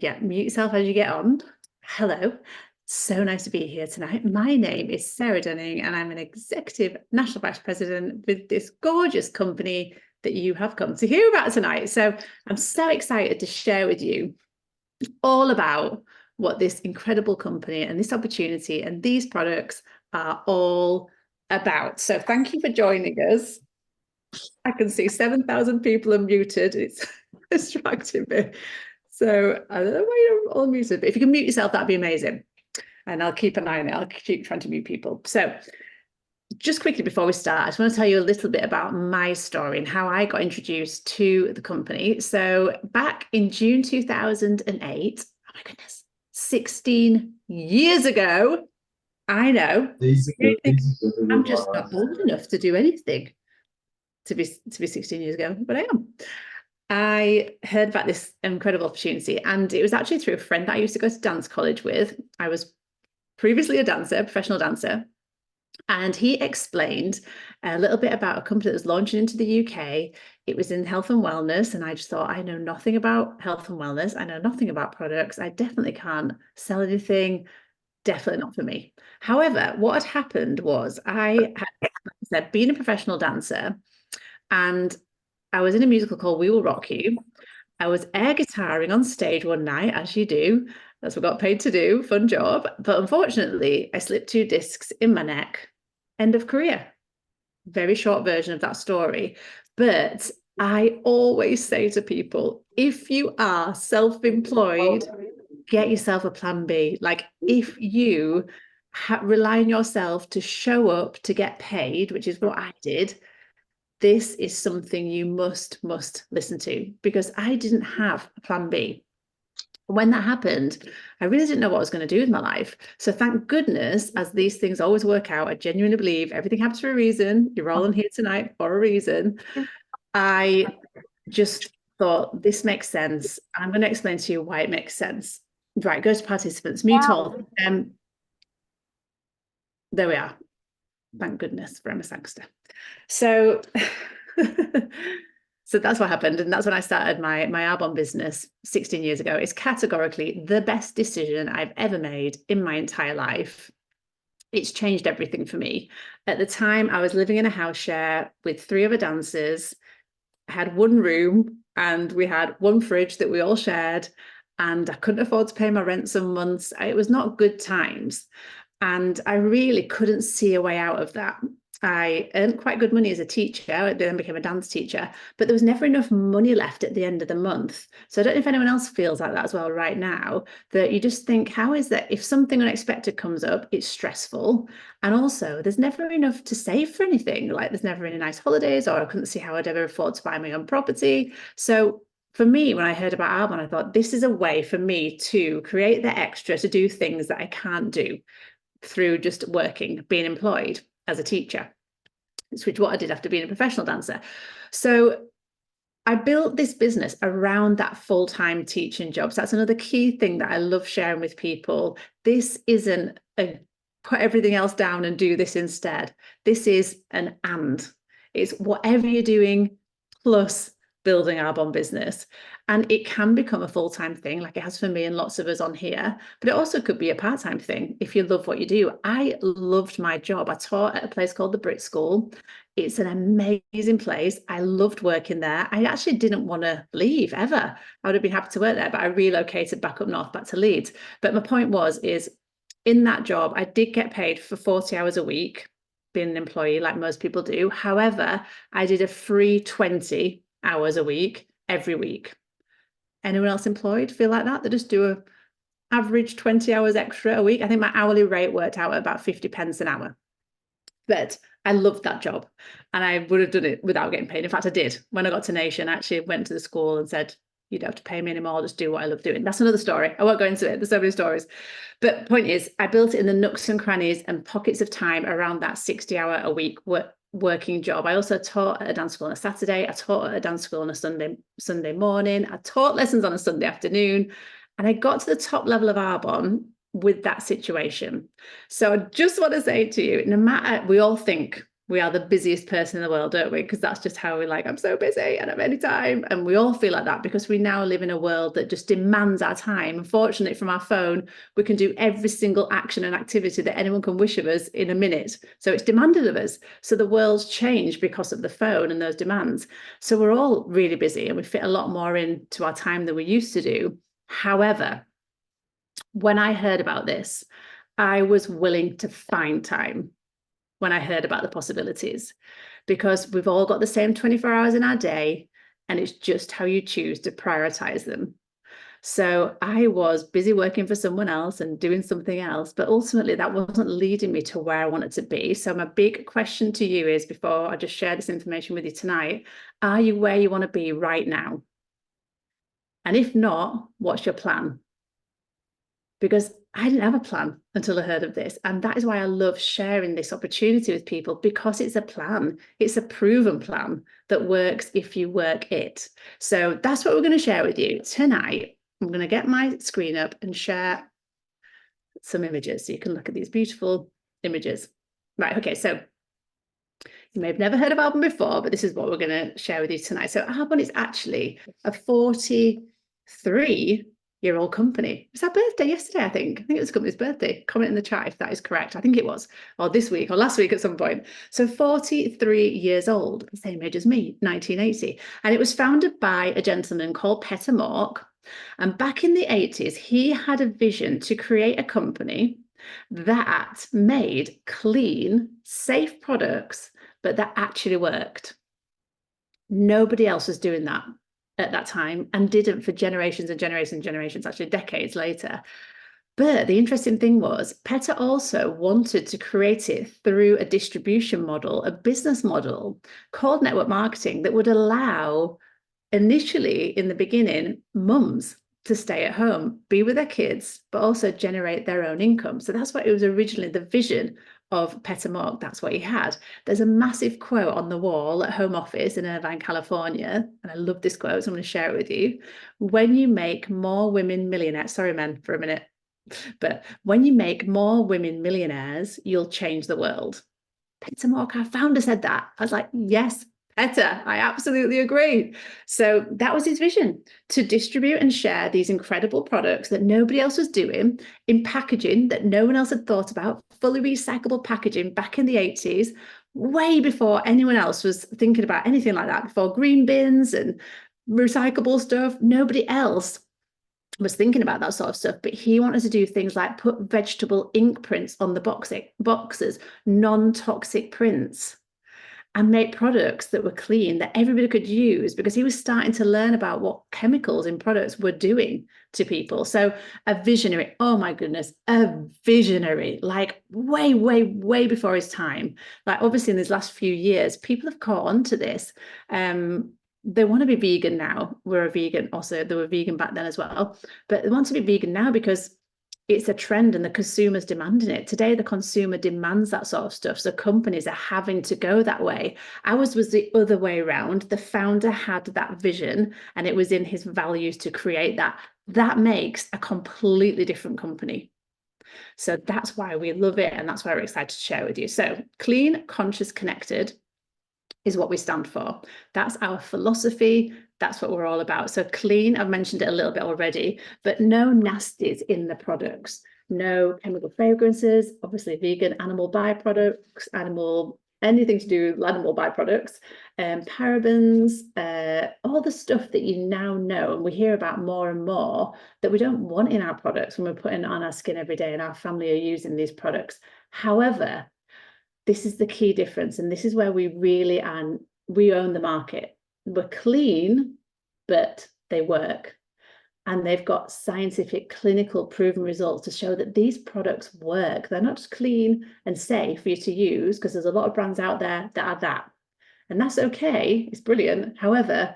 Yeah, mute yourself as you get on. Hello. So nice to be here tonight. My name is Sarah Dunning, and I'm an executive national vice president with this gorgeous company that you have come to hear about tonight. So I'm so excited to share with you all about what this incredible company and this opportunity and these products are all about. So thank you for joining us. I can see 7,000 people are muted. It's distracting me. So I don't know why you're all muted, but if you can mute yourself, that'd be amazing. And I'll keep an eye on it. I'll keep trying to mute people. So just quickly before we start, I just want to tell you a little bit about my story and how I got introduced to the company. So back in June 2008, oh my goodness, 16 years ago, I know, I'm just not old enough to do anything to be 16 years ago, but I am. I heard about this incredible opportunity, and it was actually through a friend that I used to go to dance college with. I was previously a dancer, professional dancer, and he explained a little bit about a company that was launching into the UK. It was in health and wellness, and I just thought, I know nothing about health and wellness. I know nothing about products. I definitely can't sell anything. Definitely not for me. However, what had happened was I had, like I said, been a professional dancer, and I was in a musical called We Will Rock You. I was air guitaring on stage one night, as you do. That's what I got paid to do. Fun job. But unfortunately, I slipped 2 discs in my neck. End of career. Very short version of that story. But I always say to people, if you are self-employed, get yourself a plan B. Like if you rely on yourself to show up to get paid, which is what I did, this is something you must listen to, because I didn't have a plan B. When that happened, I really didn't know what I was going to do with my life. So thank goodness, as these things always work out, I genuinely believe everything happens for a reason. You're all in here tonight for a reason. I just thought this makes sense. I'm going to explain to you why it makes sense. Right, go to participants, mute all. There we are. Thank goodness for Emma Sangster. So, so that's what happened. And that's when I started my Arbonne business 16 years ago. It's categorically the best decision I've ever made in my entire life. It's changed everything for me. At the time, I was living in a house share with 3 other dancers. I had 1 room and we had 1 fridge that we all shared. And I couldn't afford to pay my rent some months. It was not good times. And I really couldn't see a way out of that. I earned quite good money as a teacher. I then became a dance teacher, but there was never enough money left at the end of the month. So I don't know if anyone else feels like that as well right now, that you just think, how is that if something unexpected comes up, it's stressful. And also there's never enough to save for anything. Like there's never any nice holidays, or I couldn't see how I'd ever afford to buy my own property. So for me, when I heard about Arbonne, I thought this is a way for me to create the extra to do things that I can't do through just working, being employed as a teacher, which is what I did after being a professional dancer. So I built this business around that full-time teaching job. So that's another key thing that I love sharing with people. This isn't a put everything else down and do this instead. This is an and. It's whatever you're doing plus building Arbonne business. And it can become a full-time thing, like it has for me and lots of us on here, but it also could be a part-time thing if you love what you do. I loved my job. I taught at a place called the Brit School. It's an amazing place. I loved working there. I actually didn't want to leave ever. I would have been happy to work there, but I relocated back up north, back to Leeds. But my point is in that job, I did get paid for 40 hours a week, being an employee like most people do. However, I did a free 20 hours a week every week. Anyone else employed feel like that? They just do a average 20 hours extra a week. I think my hourly rate worked out at about 50 pence an hour. But I loved that job and I would have done it without getting paid. In fact, I did. When I got to Nation, I actually went to the school and said, you don't have to pay me anymore, I'll just do what I love doing. That's another story. I won't go into it. There's so many stories. But the point is, I built it in the nooks and crannies and pockets of time around that 60-hour-a-week working job. I also taught at a dance school on a Saturday. I taught at a dance school on a Sunday morning. I taught lessons on a Sunday afternoon. And I got to the top level of Arbonne with that situation. So I just want to say to you, no matter, we all think we are the busiest person in the world, don't we? Because that's just how we're like, I'm so busy, I don't have any time. And we all feel like that because we now live in a world that just demands our time. Unfortunately, from our phone, we can do every single action and activity that anyone can wish of us in a minute. So it's demanded of us. So the world's changed because of the phone and those demands. So we're all really busy and we fit a lot more into our time than we used to do. However, when I heard about this, I was willing to find time when I heard about the possibilities, because we've all got the same 24 hours in our day, and it's just how you choose to prioritize them. So I was busy working for someone else and doing something else, but ultimately that wasn't leading me to where I wanted to be. So my big question to you is, before I just share this information with you tonight, are you where you want to be right now? And if not, what's your plan? Because I didn't have a plan until I heard of this. And that is why I love sharing this opportunity with people, because it's a plan. It's a proven plan that works if you work it. So that's what we're going to share with you tonight. I'm going to get my screen up and share some images so you can look at these beautiful images. Right, okay, so you may have never heard of Albon before, but this is what we're going to share with you tonight. So Albon is actually a 43-year-old company. It was our birthday yesterday, I think. I think it was the company's birthday. Comment in the chat if that is correct. I think it was, or this week, or last week at some point. So 43 years old, the same age as me, 1980. And it was founded by a gentleman called Peter Mork. And back in the 80s, he had a vision to create a company that made clean, safe products, but that actually worked. Nobody else was doing that at that time, and didn't for generations and generations and generations, actually decades later. But the interesting thing was, Petter also wanted to create it through a distribution model, a business model called network marketing, that would allow, initially in the beginning, mums to stay at home, be with their kids, but also generate their own income. So that's what it was originally, the vision of Peter Mork. That's what he had. There's a massive quote on the wall at home office in Irvine, California, and I love this quote, so I'm going to share it with you. When you make more women millionaires, sorry men for a minute, but when you make more women millionaires, you'll change the world. Peter Mork, our founder, said that. I was like, yes, Peter, I absolutely agree. So that was his vision, to distribute and share these incredible products that nobody else was doing, in packaging that no one else had thought about, fully recyclable packaging back in the 80s, way before anyone else was thinking about anything like that, before green bins and recyclable stuff. Nobody else was thinking about that sort of stuff, but he wanted to do things like put vegetable ink prints on the boxes, non-toxic prints, and make products that were clean, that everybody could use, because he was starting to learn about what chemicals in products were doing to people. So a visionary, oh my goodness, a visionary, like way, way, way before his time. Like obviously in these last few years, people have caught on to this. They want to be vegan now. We're a vegan, also they were vegan back then as well, but they want to be vegan now because it's a trend and the consumer's demanding it. Today, the consumer demands that sort of stuff. So companies are having to go that way. Ours was the other way around. The founder had that vision and it was in his values to create that. That makes a completely different company. So that's why we love it. And that's why we're excited to share with you. So clean, conscious, connected is what we stand for. That's our philosophy. That's what we're all about. So clean, I've mentioned it a little bit already, but no nasties in the products, no chemical fragrances, obviously vegan, animal byproducts, anything to do with animal byproducts, parabens, all the stuff that you now know, and we hear about more and more, that we don't want in our products when we're putting it on our skin every day and our family are using these products. However, this is the key difference, and this is where we really we own the market. We're clean, but they work, and they've got scientific, clinical, proven results to show that these products work. They're not just clean and safe for you to use, because there's a lot of brands out there that are that, and that's okay. It's brilliant. However,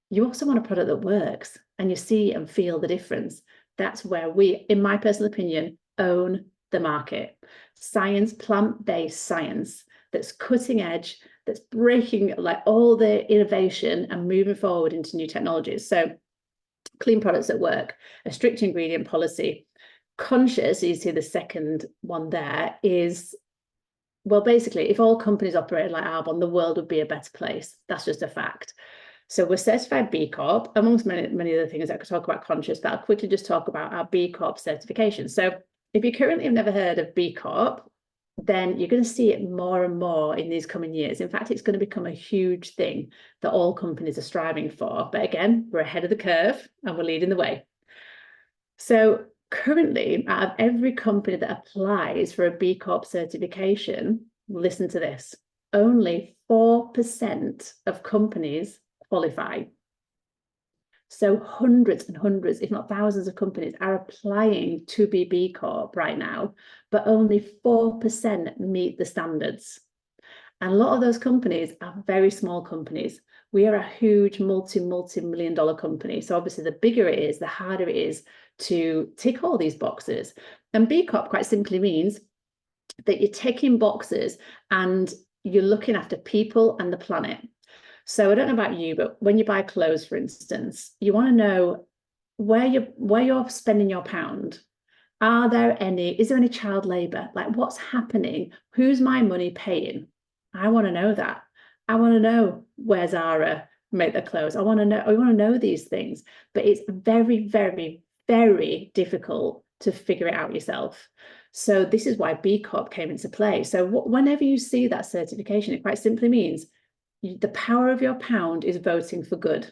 you also want a product that works, and you see and feel the difference. That's where we, in my personal opinion, own the market. Science, plant-based science that's cutting edge, that's breaking like all the innovation and moving forward into new technologies. So clean products that work, a strict ingredient policy. Conscious, you see the second one there, is Well, basically, if all companies operated like Arbon, the world would be a better place. That's just a fact. So we're certified B Corp, amongst many other things I could talk about conscious, but I'll quickly just talk about our B Corp certification. So if you currently have never heard of B Corp, then you're going to see it more and more in these coming years. In fact, it's going to become a huge thing that all companies are striving for. But again, we're ahead of the curve and we're leading the way. So currently, out of every company that applies for a B Corp certification, listen to this, only 4% of companies qualify. So hundreds and hundreds, if not thousands of companies are applying to be B Corp right now, but only 4% meet the standards. And a lot of those companies are very small companies. We are a huge multi-million dollar company. So obviously the bigger it is, the harder it is to tick all these boxes. And B Corp quite simply means that you're ticking boxes and you're looking after people and the planet. So I don't know about you, but when you buy clothes, for instance, you want to know where you're spending your pound. Is there any child labor? Like, what's happening? Who's my money paying? I want to know that. I want to know where Zara make their clothes. I want to know these things, but it's very, very, very difficult to figure it out yourself. So this is why B Corp came into play. So whenever you see that certification, it quite simply means the power of your pound is voting for good.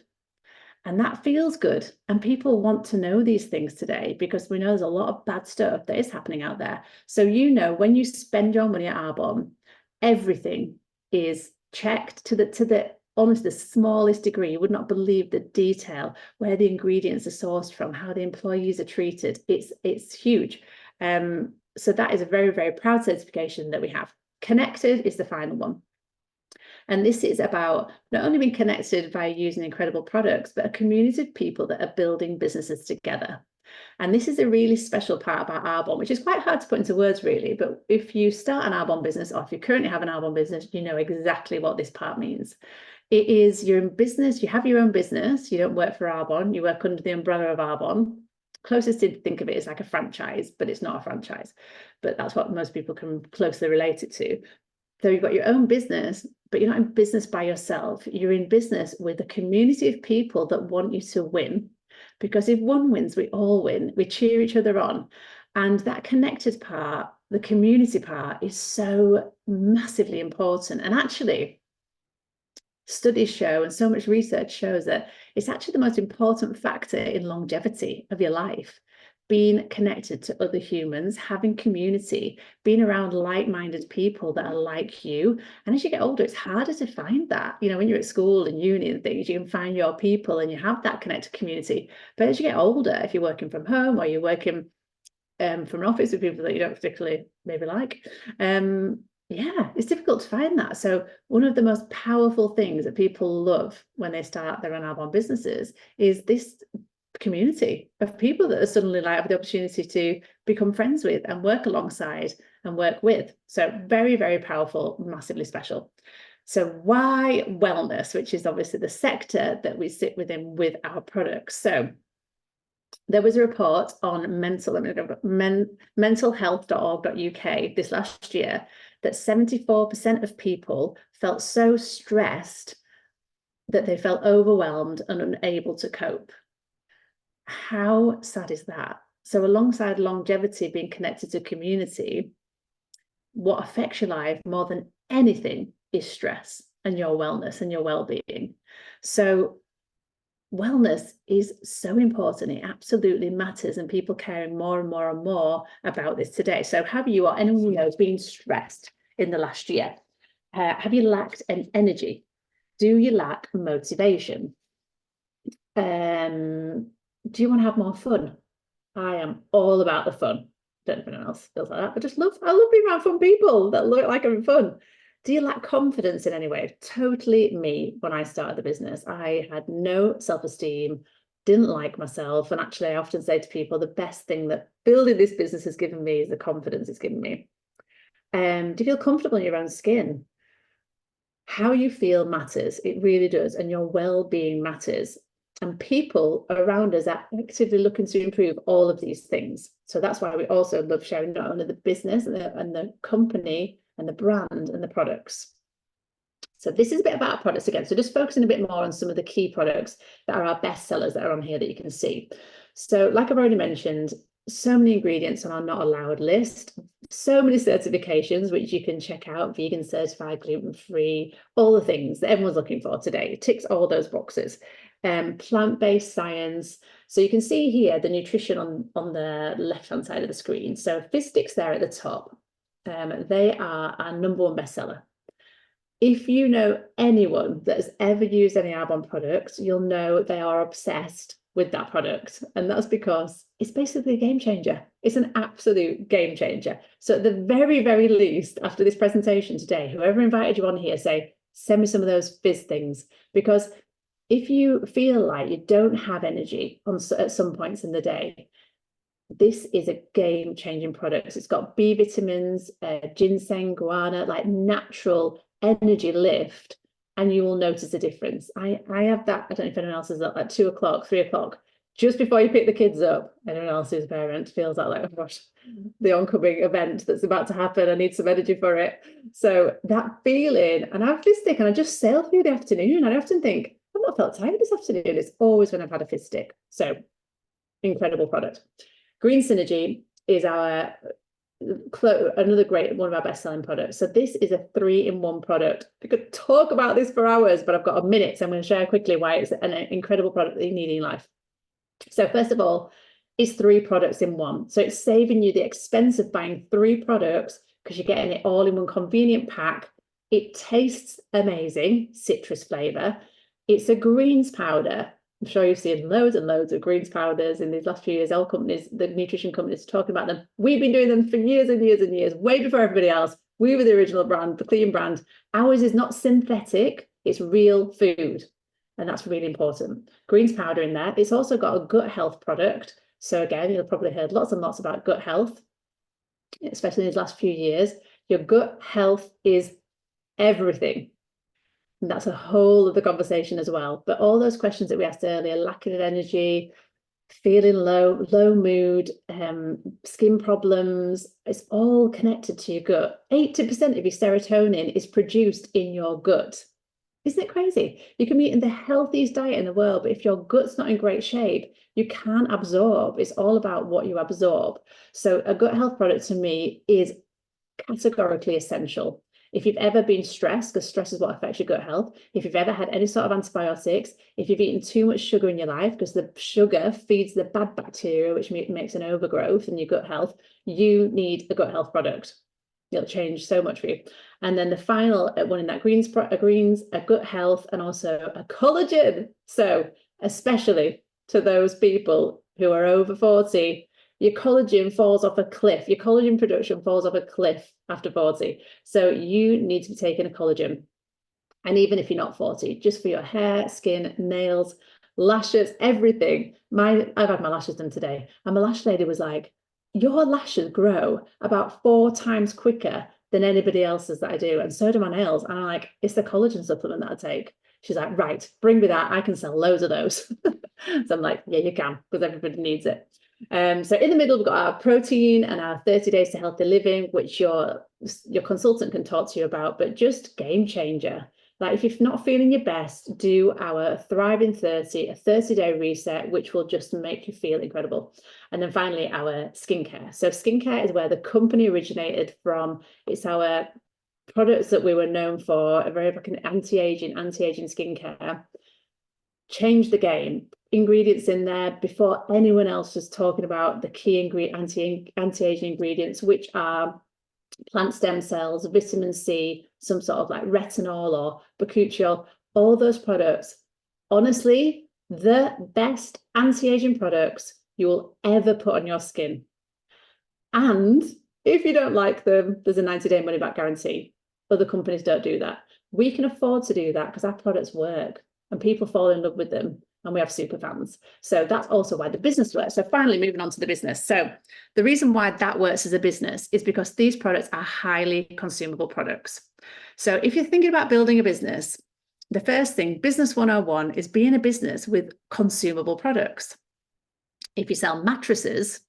And that feels good. And people want to know these things today because we know there's a lot of bad stuff that is happening out there. So, when you spend your money at Arbon, everything is checked to the almost the smallest degree. You would not believe the detail, where the ingredients are sourced from, how the employees are treated. It's huge. So that is a very, very proud certification that we have. Connected is the final one. And this is about not only being connected via using incredible products, but a community of people that are building businesses together. And this is a really special part about Arbon, which is quite hard to put into words, really. But if you start an Arbon business, or if you currently have an Arbon business, you know exactly what this part means. It is you're in business, you have your own business, you don't work for Arbon, you work under the umbrella of Arbon. Closest to think of it is like a franchise, but it's not a franchise. But that's what most people can closely relate it to. So you've got your own business, but you're not in business by yourself. You're in business with a community of people that want you to win. Because if one wins, we all win. We cheer each other on. And that connected part, the community part, is so massively important. And actually, studies show, and so much research shows, that it's actually the most important factor in longevity of your life. Being connected to other humans, having community, being around like-minded people that are like you. And as you get older, it's harder to find that. When you're at school and uni and things, you can find your people and you have that connected community. But as you get older, if you're working from home or you're working from an office with people that you don't particularly maybe like, it's difficult to find that. So one of the most powerful things that people love when they start their own Arbon businesses is this community of people that are suddenly have the opportunity to become friends with and work alongside and work with. So very, very powerful, massively special. So why wellness, which is obviously the sector that we sit within with our products. So there was a report on mentalhealth.org.uk this last year that 74% of people felt so stressed that they felt overwhelmed and unable to cope. How sad is that? So alongside longevity, being connected to community, what affects your life more than anything is stress and your wellness and your well-being. So wellness is so important. It absolutely matters, and people caring more and more and more about this today. So have you or anyone you know been stressed in the last year? Have you lacked an energy? Do you lack motivation? Do you want to have more fun? I am all about the fun. Don't know if anyone else feels like that, but I love being around fun people that look like having fun. Do you lack confidence in any way? Totally me when I started the business. I had no self-esteem, didn't like myself. And actually, I often say to people, the best thing that building this business has given me is the confidence it's given me. Do you feel comfortable in your own skin? How you feel matters. It really does. And your well-being matters. And people around us are actively looking to improve all of these things. So that's why we also love sharing not only the business and the company and the brand and the products. So this is a bit about our products again. So just focusing a bit more on some of the key products that are our best sellers that are on here that you can see. So like I've already mentioned, so many ingredients on our not allowed list, so many certifications, which you can check out, vegan certified, gluten-free, all the things that everyone's looking for today. It ticks all those boxes. Plant-based science. So you can see here the nutrition on the left-hand side of the screen. So Fistics there at the top. They are our #1 bestseller. If you know anyone that has ever used any Arbonne products, you'll know they are obsessed with that product. And that's because it's basically a game changer. It's an absolute game changer. So at the very, very least, after this presentation today, whoever invited you on here, say, send me some of those fizz things. Because if you feel like you don't have energy at some points in the day, this is a game-changing product. It's got B vitamins, ginseng, guarana, like natural energy lift, and you will notice a difference. I have that. I don't know if anyone else is up at 2 o'clock, 3 o'clock, just before you pick the kids up. Anyone else who's a parent feels like, oh gosh, the oncoming event that's about to happen, I need some energy for it. So that feeling, and I have this stick and I just sail through the afternoon. I often think, I've not felt tired this afternoon. It's always when I've had a fizz stick. So incredible product. Green Synergy is another great one of our best-selling products. So this is a 3-in-1 product. We could talk about this for hours, but I've got a minute, so I'm going to share quickly why it's an incredible product that you need in your life. So first of all, it's 3 products in one. So it's saving you the expense of buying 3 products because you're getting it all in one convenient pack. It tastes amazing, citrus flavor. It's a greens powder. I'm sure you've seen loads and loads of greens powders in these last few years. All companies, the nutrition companies, talking about them. We've been doing them for years and years and years, way before everybody else. We were the original brand, the clean brand. Ours is not synthetic, it's real food. And that's really important. Greens powder in there. It's also got a gut health product. So again, you'll probably heard lots and lots about gut health, especially in these last few years. Your gut health is everything. And that's a whole other conversation as well. But all those questions that we asked earlier, lacking of energy, feeling low mood, skin problems, it's all connected to your gut. 80% of your serotonin is produced in your gut. Isn't it crazy? You can be eating the healthiest diet in the world, but if your gut's not in great shape, you can't absorb. It's all about what you absorb. So a gut health product to me is categorically essential. If you've ever been stressed, because stress is what affects your gut health, if you've ever had any sort of antibiotics, if you've eaten too much sugar in your life, because the sugar feeds the bad bacteria, which makes an overgrowth in your gut health, you need a gut health product. It'll change so much for you. And then the final one in that greens, a gut health, and also a collagen. So especially to those people who are over 40, your collagen falls off a cliff. Your collagen production falls off a cliff after 40. So you need to be taking a collagen. And even if you're not 40, just for your hair, skin, nails, lashes, everything. I've had my lashes done today. And my lash lady was like, your lashes grow about 4 times quicker than anybody else's that I do. And so do my nails. And I'm like, it's the collagen supplement that I take. She's like, right, bring me that. I can sell loads of those. So I'm like, yeah, you can, because everybody needs it. So in the middle, we've got our protein and our 30 days to healthy living, which your consultant can talk to you about, but just game changer. Like if you're not feeling your best, do our Thrive in 30, a 30-day reset, which will just make you feel incredible. And then finally, our skincare. So skincare is where the company originated from. It's our products that we were known for, a very anti-aging skincare. Change the game. Ingredients in there before anyone else was talking about the key anti-aging ingredients, which are plant stem cells, vitamin C, some sort of like retinol or bakuchiol, all those products. Honestly, the best anti-aging products you will ever put on your skin. And if you don't like them, there's a 90-day money-back guarantee. Other companies don't do that. We can afford to do that because our products work and people fall in love with them. And we have super fans. So that's also why the business works. So finally, moving on to the business. So the reason why that works as a business is because these products are highly consumable products. So if you're thinking about building a business, the first thing, business 101, is being a business with consumable products. If you sell mattresses,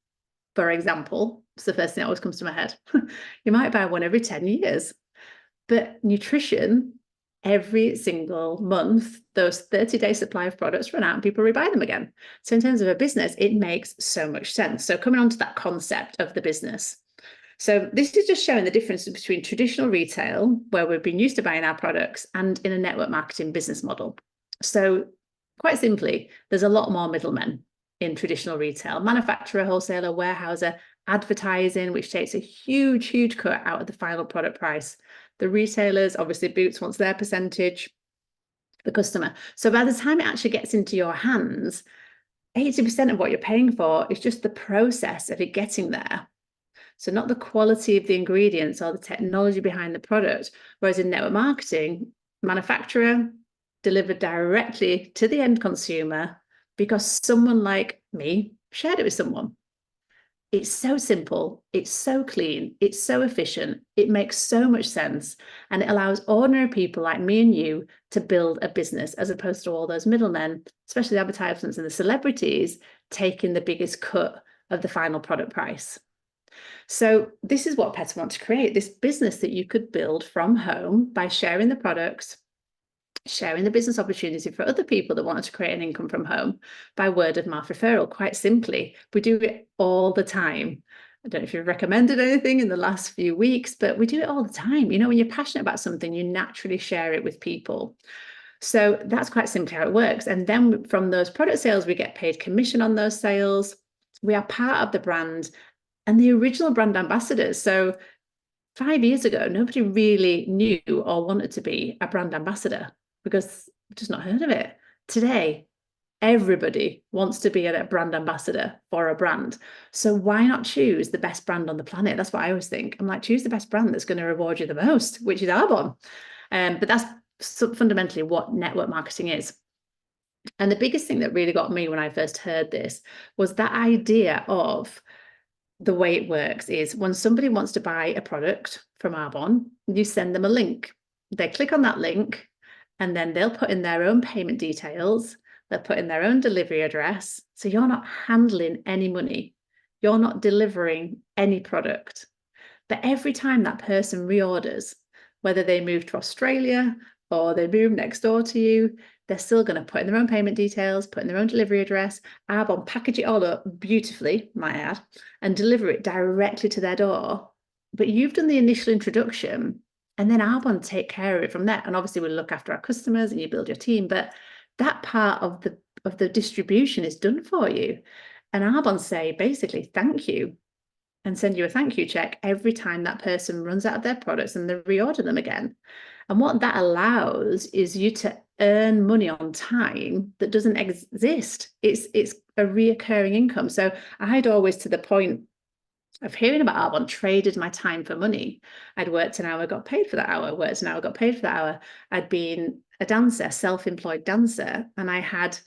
for example. It's the first thing that always comes to my head. You might buy one every 10 years. But nutrition, every single month, those 30-day supply of products run out and people rebuy them again. So in terms of a business, it makes so much sense. So coming on to that concept of the business. So this is just showing the difference between traditional retail, where we've been used to buying our products, and in a network marketing business model. So quite simply, there's a lot more middlemen in traditional retail: manufacturer, wholesaler, warehouser, advertising, which takes a huge, huge cut out of the final product price. The retailers, obviously Boots wants their percentage, the customer. So by the time it actually gets into your hands, 80% of what you're paying for is just the process of it getting there. So not the quality of the ingredients or the technology behind the product. Whereas in network marketing, manufacturer delivered directly to the end consumer because someone like me shared it with someone. It's so simple, it's so clean, it's so efficient, it makes so much sense, and it allows ordinary people like me and you to build a business, as opposed to all those middlemen, especially the advertisements and the celebrities, taking the biggest cut of the final product price. So this is what Pets want to create, this business that you could build from home by sharing the products, sharing the business opportunity for other people that wanted to create an income from home by word of mouth referral. Quite simply, we do it all the time. I don't know if you've recommended anything in the last few weeks, but we do it all the time. You know, when you're passionate about something, you naturally share it with people. So that's quite simply how it works. And then from those product sales, we get paid commission on those sales. We are part of the brand and the original brand ambassadors. So 5 years ago, nobody really knew or wanted to be a brand ambassador, because I've just not heard of it. Today, everybody wants to be a brand ambassador for a brand. So why not choose the best brand on the planet? That's what I always think. I'm like, choose the best brand that's going to reward you the most, which is Arbonne. But that's fundamentally what network marketing is. And the biggest thing that really got me when I first heard this was that idea of the way it works is when somebody wants to buy a product from Arbonne, you send them a link. They click on that link, and then they'll put in their own payment details. They'll put in their own delivery address. So you're not handling any money. You're not delivering any product. But every time that person reorders, whether they move to Australia or they move next door to you, they're still going to put in their own payment details, put in their own delivery address, Arbonne package it all up beautifully, might add, and deliver it directly to their door. But you've done the initial introduction, and then Arbonne take care of it from there. And obviously we'll look after our customers and you build your team, but that part of the distribution is done for you. And Arbonne say basically thank you, and send you a thank you check every time that person runs out of their products and they reorder them again. And what that allows is you to earn money on time that doesn't exist. It's a reoccurring income. So I'd always, to the point of hearing about Arbonne, traded my time for money. I'd worked an hour, got paid for that hour, worked an hour, got paid for that hour. I'd been a dancer, self-employed dancer, and I had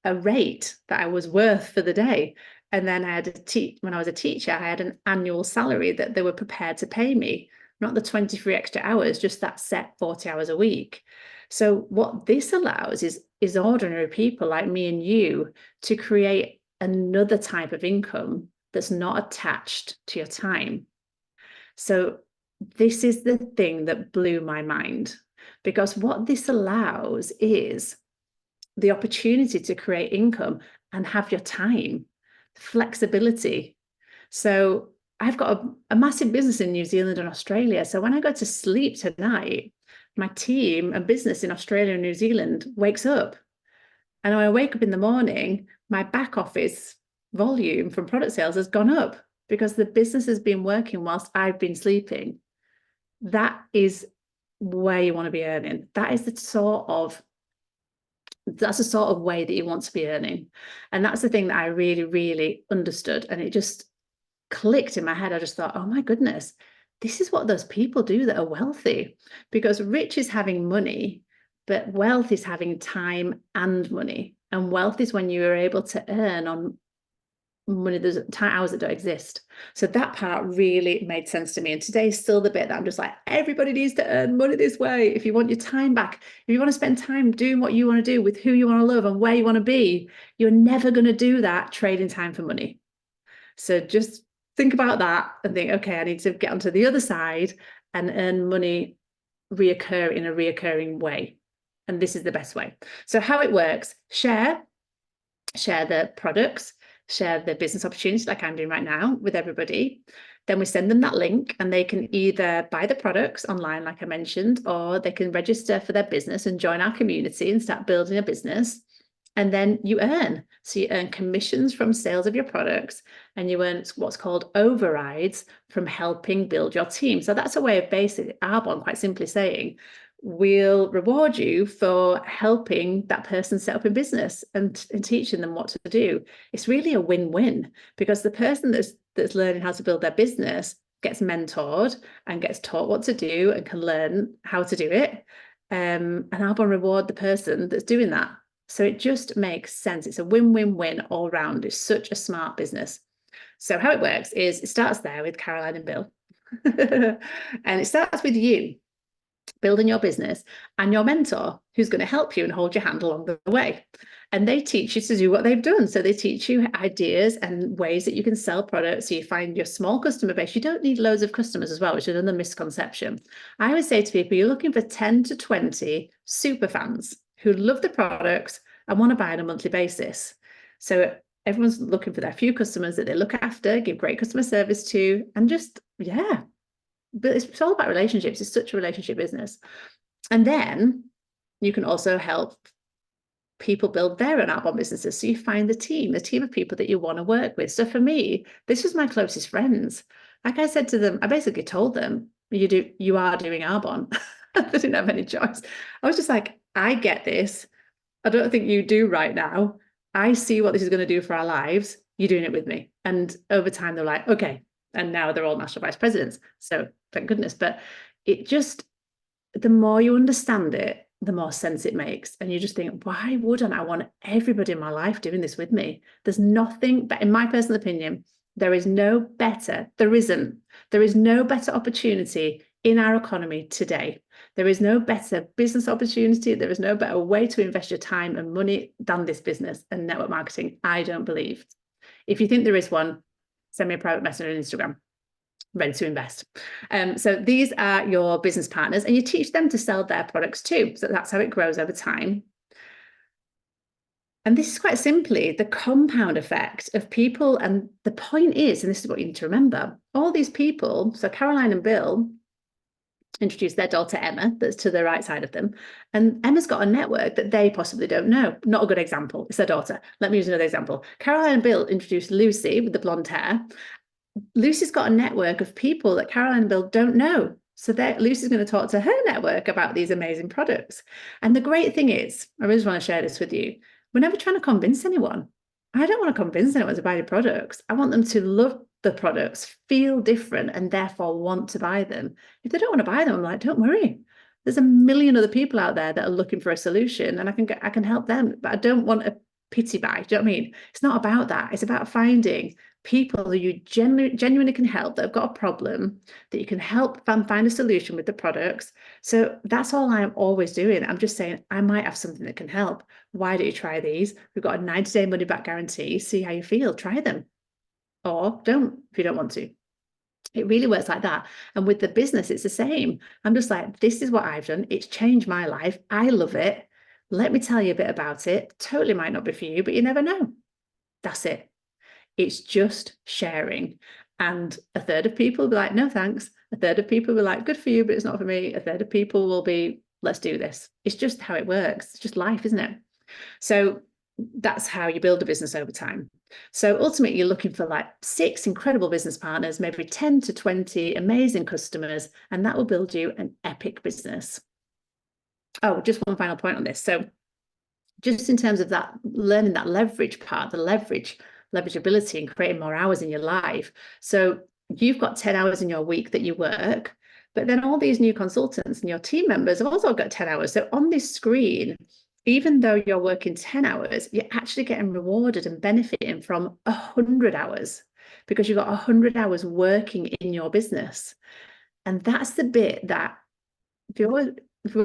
a rate that I was worth for the day. And then I had when I was a teacher, I had an annual salary that they were prepared to pay me, not the 23 extra hours, just that set 40 hours a week. So what this allows is ordinary people like me and you to create another type of income that's not attached to your time. So this is the thing that blew my mind, because what this allows is the opportunity to create income and have your time, flexibility. So I've got a massive business in New Zealand and Australia. So when I go to sleep tonight, my team and business in Australia and New Zealand wakes up. And when I wake up in the morning, my back office volume from product sales has gone up because the business has been working whilst I've been sleeping. That is where you want to be earning. That's the sort of way that you want to be earning. And that's the thing that I really, really understood. And it just clicked in my head. I just thought, oh my goodness, this is what those people do that are wealthy, because rich is having money, but wealth is having time and money. And wealth is when you are able to earn on money, there's hours that don't exist. So that part really made sense to me. And today's still the bit that I'm just like, everybody needs to earn money this way. If you want your time back, if you want to spend time doing what you want to do with who you want to love and where you want to be, you're never going to do that trading time for money. So just think about that and think, okay, I need to get onto the other side and earn money in a reoccurring way. And this is the best way. So how it works, share the products, share the business opportunities like I'm doing right now with everybody. Then we send them that link and they can either buy the products online, like I mentioned, or they can register for their business and join our community and start building a business. And then you earn. So you earn commissions from sales of your products and you earn what's called overrides from helping build your team. So that's a way of basically Arbonne quite simply saying, we'll reward you for helping that person set up a business and teaching them what to do. It's really a win-win because the person that's learning how to build their business gets mentored and gets taught what to do and can learn how to do it. And Arbonne reward the person that's doing that. So it just makes sense. It's a win-win-win all round. It's such a smart business. So how it works is it starts there with Caroline and Bill. And it starts with you building your business and your mentor who's going to help you and hold your hand along the way. And they teach you to do what they've done. So they teach you ideas and ways that you can sell products. So you find your small customer base. You don't need loads of customers as well, which is another misconception. I always say to people, you're looking for 10 to 20 super fans who love the products and want to buy on a monthly basis. So everyone's looking for their few customers that they look after, give great customer service to, and just, yeah. But it's all about relationships. It's such a relationship business. And then you can also help people build their own Arbonne businesses. So you find the team of people that you want to work with. So for me, this was my closest friends. Like I said to them, I basically told them, you are doing Arbonne. They didn't have any choice. I was just like, I get this. I don't think you do right now. I see what this is going to do for our lives. You're doing it with me. And over time, they're like, okay. And now they're all national vice presidents. So thank goodness. But it just, the more you understand it, the more sense it makes. And you just think, why wouldn't I want everybody in my life doing this with me? There's nothing, but in my personal opinion, there is no better opportunity in our economy today. There is no better business opportunity. There is no better way to invest your time and money than this business and network marketing. I don't believe. If you think there is one, send me a private message on Instagram. Ready to invest. So these are your business partners and you teach them to sell their products too. So that's how it grows over time. And this is quite simply the compound effect of people. And the point is, and this is what you need to remember, all these people, so Caroline and Bill introduced their daughter Emma, that's to the right side of them. And Emma's got a network that they possibly don't know. Not a good example. It's their daughter. Let me use another example. Caroline and Bill introduced Lucy with the blonde hair. Lucy's got a network of people that Caroline and Bill don't know. So Lucy's going to talk to her network about these amazing products. And the great thing is, I really want to share this with you. We're never trying to convince anyone. I don't want to convince anyone to buy the products. I want them to love the products, feel different, and therefore want to buy them. If they don't want to buy them, I'm like, don't worry. There's a million other people out there that are looking for a solution, and I can help them. But I don't want a pity buy. Do you know what I mean? It's not about that. It's about finding people who you genuinely can help, that have got a problem, that you can help find a solution with the products. So that's all I'm always doing. I'm just saying, I might have something that can help. Why don't you try these? We've got a 90-day money back guarantee. See how you feel. Try them. Or don't if you don't want to. It really works like that. And with the business, it's the same. I'm just like, this is what I've done. It's changed my life. I love it. Let me tell you a bit about it. Totally might not be for you, but you never know. That's it. It's just sharing. And a third of people will be like, no, thanks. A third of people will be like, good for you, but it's not for me. A third of people will be, let's do this. It's just how it works. It's just life, isn't it? So that's how you build a business over time. So ultimately, you're looking for like 6 incredible business partners, maybe 10 to 20 amazing customers, and that will build you an epic business. Oh, just one final point on this. So just in terms of that, learning that leverage part, the leverageability and creating more hours in your life. So you've got 10 hours in your week that you work, but then all these new consultants and your team members have also got 10 hours. So on this screen, even though you're working 10 hours, you're actually getting rewarded and benefiting from 100 hours because you've got 100 hours working in your business. And that's the bit that if you've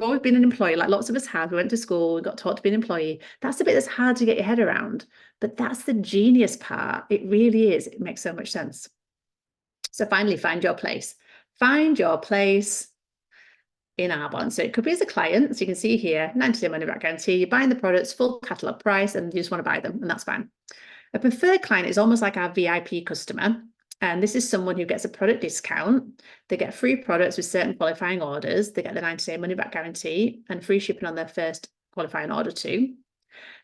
always been an employee, like lots of us have, we went to school, we got taught to be an employee, that's the bit that's hard to get your head around. But that's the genius part. It really is. It makes so much sense. So finally, find your place. Find your place in Arbonne. So it could be as a client. So you can see here, 90-day money back guarantee. You're buying the products, full catalogue price, and you just want to buy them, and that's fine. A preferred client is almost like our VIP customer. And this is someone who gets a product discount. They get free products with certain qualifying orders. They get the 90-day money back guarantee and free shipping on their first qualifying order too.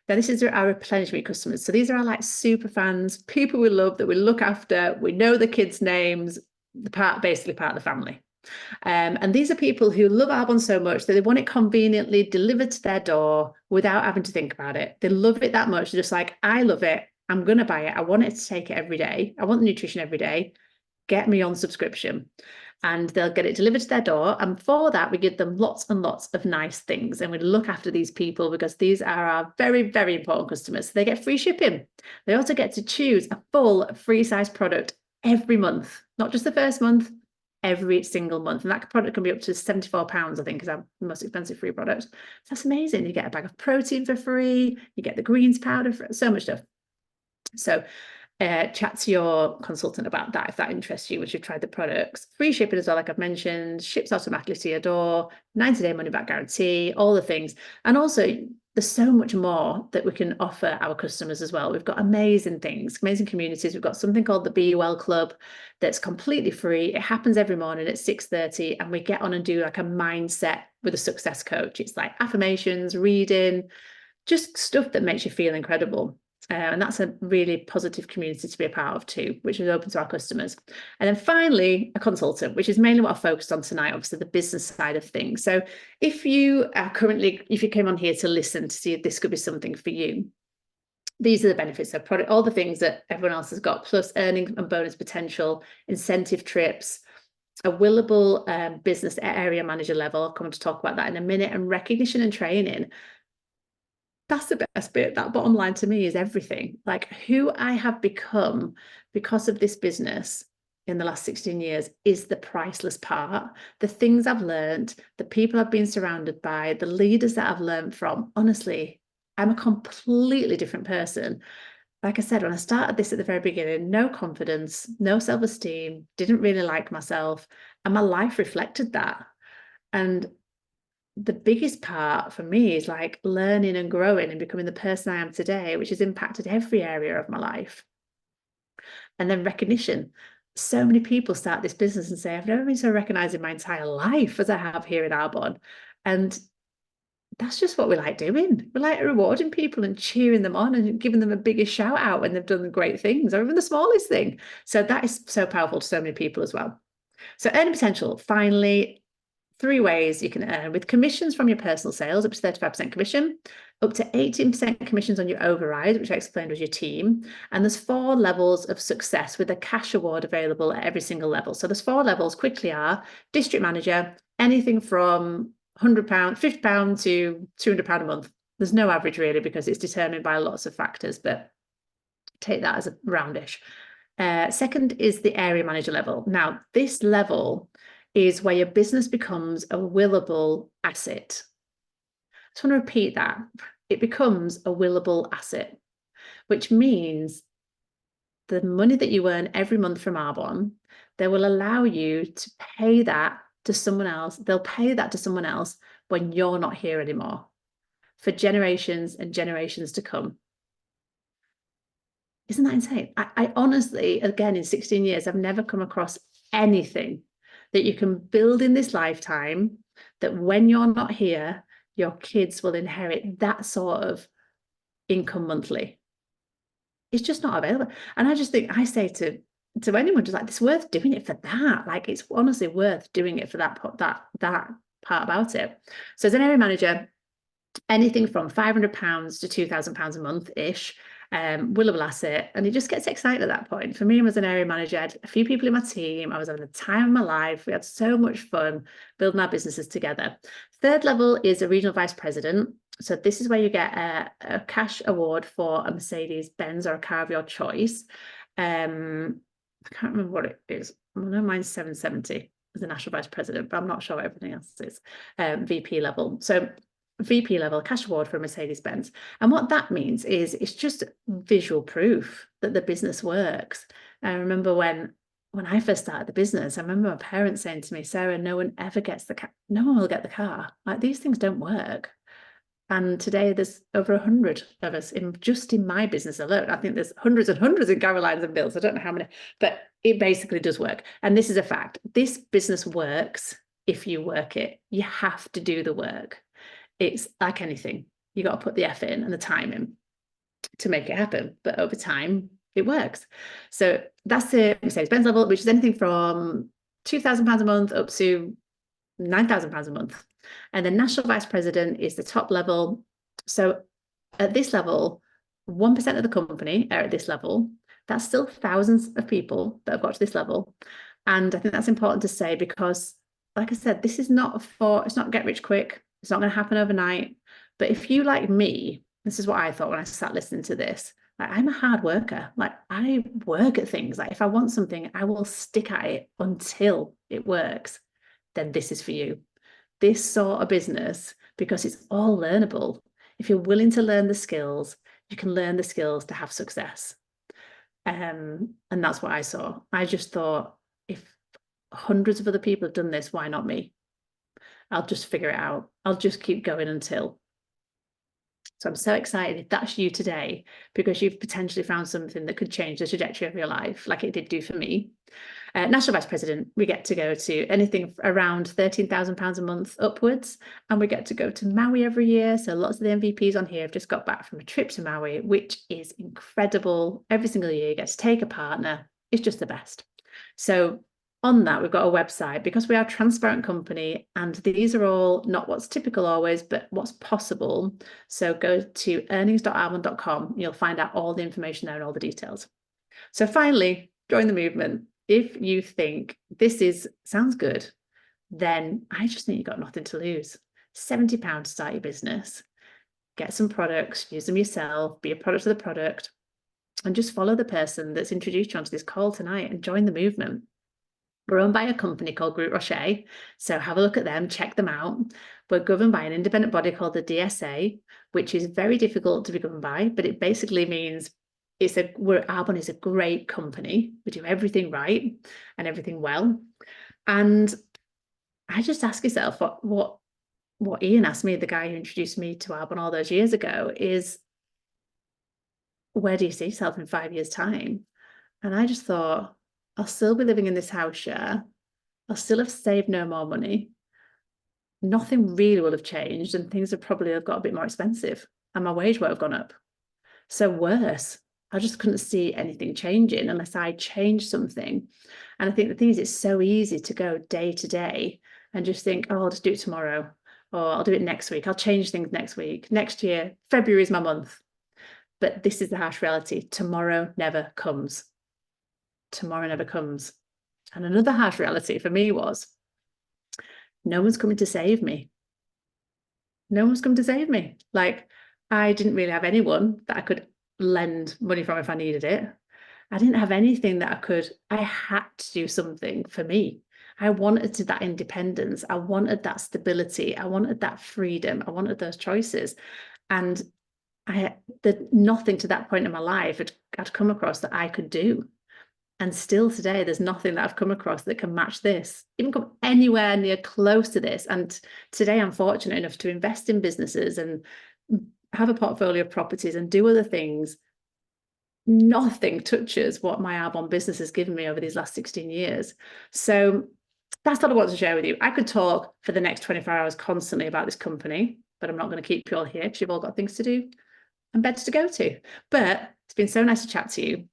Now, this is our replenishment customers. So these are our like super fans, people we love, that we look after. We know the kids' names, basically part of the family. And these are people who love Arbonne so much that they want it conveniently delivered to their door without having to think about it. They love it that much. They're just like, I love it. I'm going to buy it. I want it to take it every day. I want the nutrition every day. Get me on subscription. And they'll get it delivered to their door. And for that, we give them lots and lots of nice things. And we look after these people because these are our very, very important customers. So they get free shipping. They also get to choose a full free size product every month, not just the first month, every single month. And that product can be up to £74, I think, is our most expensive free product. So that's amazing. You get a bag of protein for free. You get the greens powder, for so much stuff. So chat to your consultant about that if that interests you once you've tried the products. Free shipping as well, like I've mentioned, ships automatically to your door, 90-day money back guarantee, all the things. And also, there's so much more that we can offer our customers as well. We've got amazing things, amazing communities. We've got something called the Be Well Club that's completely free. It happens every morning at 6:30, and we get on and do like a mindset with a success coach. It's like affirmations, reading, just stuff that makes you feel incredible. And that's a really positive community to be a part of too, which is open to our customers. And then finally, a consultant, which is mainly what I focused on tonight, obviously the business side of things. So if you came on here to listen to see if this could be something for you, these are the benefits of product, all the things that everyone else has got, plus earning and bonus potential, incentive trips, a willable business area manager level. I'll come to talk about that in a minute, and recognition and training. That's the best bit. That bottom line to me is everything. Like who I have become because of this business in the last 16 years is the priceless part. The things I've learned, the people I've been surrounded by, the leaders that I've learned from. Honestly, I'm a completely different person. Like I said, when I started this at the very beginning, no confidence, no self-esteem, didn't really like myself. And my life reflected that. And the biggest part for me is like learning and growing and becoming the person I am today, which has impacted every area of my life. And then recognition. So many people start this business and say, I've never been so recognized in my entire life as I have here in Arbonne. And that's just what we like doing. We like rewarding people and cheering them on and giving them a biggest shout out when they've done great things, or even the smallest thing. So that is so powerful to so many people as well. So earning potential, finally, 3 ways you can earn: with commissions from your personal sales, up to 35% commission, up to 18% commissions on your override, which I explained was your team. And there's 4 levels of success with a cash award available at every single level. So there's 4 levels quickly are district manager, anything from £100, £50 to £200 a month. There's no average really because it's determined by lots of factors, but take that as a roundish. Second is the area manager level. Now, this level is where your business becomes a willable asset. I just want to repeat that. It becomes a willable asset, which means the money that you earn every month from Arbonne, they will allow you to pay that to someone else. They'll pay that to someone else when you're not here anymore, for generations and generations to come. Isn't that insane? I honestly, again, in 16 years, I've never come across anything that you can build in this lifetime that when you're not here, your kids will inherit that sort of income monthly. It's just not available. And I just think, I say to anyone, just like, it's worth doing it for that. Like, it's honestly worth doing it for that part about it. So as an area manager, anything from £500 to £2,000 a month-ish, willable asset, and it just gets exciting at that point. For me, as an area manager, I had a few people in my team. I was having the time of my life. We had so much fun building our businesses together. Third level is a regional vice president. So this is where you get a cash award for a Mercedes-Benz or a car of your choice. I can't remember what it is. I know mine's 770 as a national vice president, but I'm not sure what everything else is. VP level. So VP level cash award for a Mercedes-Benz. And what that means is it's just visual proof that the business works. I remember when when I first started the business, I remember my parents saying to me, Sarah, no one ever gets the car. No one will get the car. Like, these things don't work. And today there's over 100 of us just in my business alone. I think there's hundreds and hundreds in Caroline's and Bill's. I don't know how many, but it basically does work. And this is a fact. This business works if you work it. You have to do the work. It's like anything. You got to put the effort in and the time in to make it happen. But over time, it works. So that's the Mercedes-Benz level, which is anything from £2,000 a month up to £9,000 a month. And the national vice president is the top level. So at this level, 1% of the company are at this level. That's still thousands of people that have got to this level. And I think that's important to say because, like I said, this is not it's not get rich quick. It's not going to happen overnight. But if you, like me, this is what I thought when I sat listening to this, like, I'm a hard worker. Like, I work at things. Like, if I want something, I will stick at it until it works. Then this is for you. This sort of business, because it's all learnable. If you're willing to learn the skills, you can learn the skills to have success. And that's what I saw. I just thought, if hundreds of other people have done this, why not me? I'll just figure it out. I'll just keep going until. So I'm so excited if that's you today, because you've potentially found something that could change the trajectory of your life, like it did do for me. National Vice President, we get to go to anything around £13,000 a month upwards, and we get to go to Maui every year. So lots of the MVPs on here have just got back from a trip to Maui, which is incredible. Every single year you get to take a partner. It's just the best. So on that, we've got a website because we are a transparent company, and these are all not what's typical always, but what's possible. So go to earnings.arbon.com. You'll find out all the information there and all the details. So finally, join the movement. If you think this sounds good, then I just think you've got nothing to lose. £70 to start your business. Get some products, use them yourself, be a product of the product, and just follow the person that's introduced you onto this call tonight and join the movement. We're owned by a company called Group Rocher, so have a look at them, check them out. We're governed by an independent body called the DSA, which is very difficult to be governed by, but it basically means Arbon is a great company. We do everything right and everything well. And I just ask yourself what Ian asked me, the guy who introduced me to Arbon all those years ago, is where do you see yourself in 5 years' time? And I just thought, I'll still be living in this house share. I'll still have saved no more money. Nothing really will have changed, and things have probably got a bit more expensive, and my wage won't have gone up. So worse. I just couldn't see anything changing unless I changed something. And I think the thing is, it's so easy to go day to day and just think, oh, I'll just do it tomorrow, or I'll do it next week. I'll change things next week. Next year, February is my month. But this is the harsh reality. Tomorrow never comes. Tomorrow never comes. And another harsh reality for me was, no one's coming to save me. No one's come to save me. Like, I didn't really have anyone that I could lend money from if I needed it. I didn't have anything that I had to do something for me. I wanted that independence. I wanted that stability. I wanted that freedom. I wanted those choices. And nothing to that point in my life I'd come across that I could do. And still today, there's nothing that I've come across that can match this, even come anywhere near close to this. And today I'm fortunate enough to invest in businesses and have a portfolio of properties and do other things. Nothing touches what my Arbon business has given me over these last 16 years. So that's what I want to share with you. I could talk for the next 24 hours constantly about this company, but I'm not going to keep you all here because you've all got things to do and beds to go to. But it's been so nice to chat to you.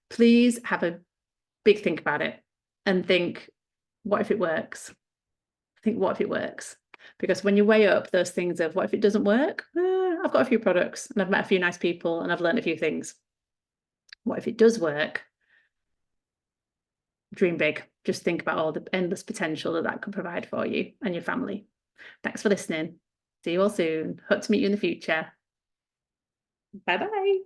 Please have a big think about it and think, what if it works? Think, what if it works? Because when you weigh up those things of what if it doesn't work? I've got a few products and I've met a few nice people and I've learned a few things. What if it does work? Dream big. Just think about all the endless potential that could provide for you and your family. Thanks for listening. See you all soon. Hope to meet you in the future. Bye-bye.